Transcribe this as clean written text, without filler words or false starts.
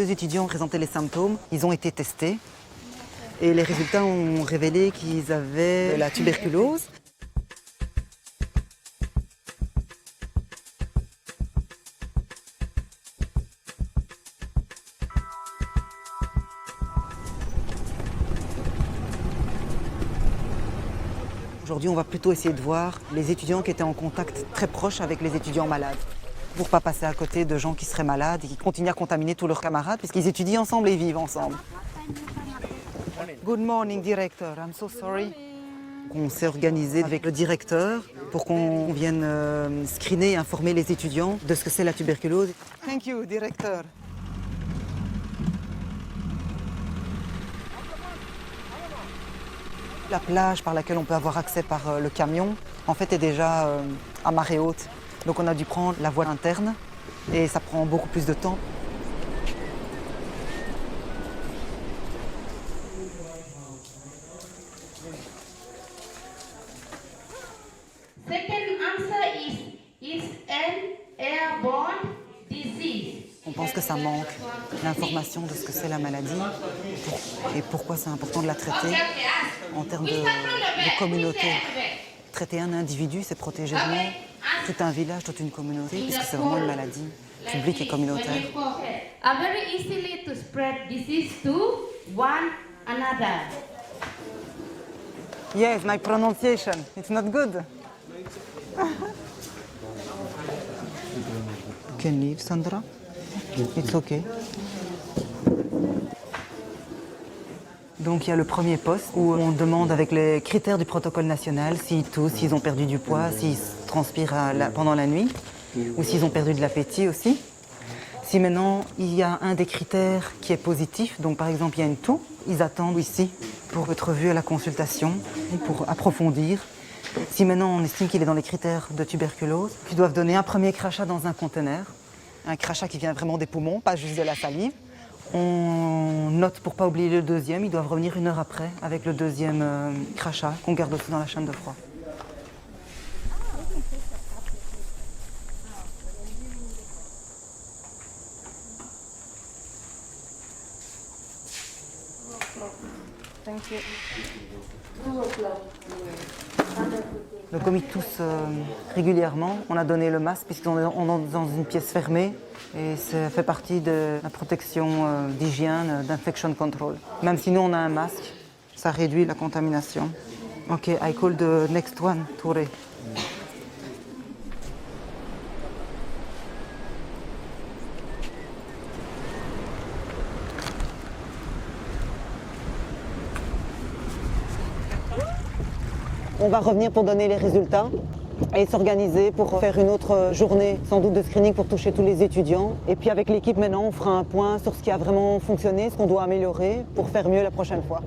2 étudiants présentaient les symptômes, ils ont été testés et les résultats ont révélé qu'ils avaient la tuberculose. Aujourd'hui, on va plutôt essayer de voir les étudiants qui étaient en contact très proche avec les étudiants malades, pour ne pas passer à côté de gens qui seraient malades et qui continuent à contaminer tous leurs camarades, puisqu'ils étudient ensemble et vivent ensemble. Good morning, director. I'm so sorry. On s'est organisé avec le directeur pour qu'on vienne screener et informer les étudiants de ce que c'est la tuberculose. Thank you, directeur. La plage par laquelle on peut avoir accès par le camion, en fait, est déjà à marée haute. Donc on a dû prendre la voie interne et ça prend beaucoup plus de temps. Second answer is an airborne disease. On pense que ça manque l'information de ce que c'est la maladie et pourquoi c'est important de la traiter en termes de communauté. Traiter un individu, c'est protéger vraiment tout un village, toute une communauté, puisque c'est vraiment une maladie publique et communautaire. Very easily to spread disease to one another. Yes, my pronunciation, it's not good. You can leave, Sandra. It's okay. Donc il y a le premier poste où on demande avec les critères du protocole national s'ils toussent, s'ils ont perdu du poids, s'ils transpirent pendant la nuit ou s'ils ont perdu de l'appétit aussi. Si maintenant il y a un des critères qui est positif, donc par exemple il y a une toux, ils attendent ici pour être vus à la consultation, pour approfondir. Si maintenant on estime qu'il est dans les critères de tuberculose, ils doivent donner un premier crachat dans un conteneur, un crachat qui vient vraiment des poumons, pas juste de la salive. On note pour ne pas oublier le deuxième, ils doivent revenir 1 heure après avec le deuxième crachat qu'on garde aussi dans la chaîne de froid. Donc comme ils toussent régulièrement, on a donné le masque puisqu'on est dans une pièce fermée et ça fait partie de la protection d'hygiène, d'infection control. Même si nous on a un masque, ça réduit la contamination. Ok, I call the next one, Touré. On va revenir pour donner les résultats et s'organiser pour faire une autre journée, sans doute de screening pour toucher tous les étudiants. Et puis avec l'équipe maintenant, on fera un point sur ce qui a vraiment fonctionné, ce qu'on doit améliorer pour faire mieux la prochaine fois.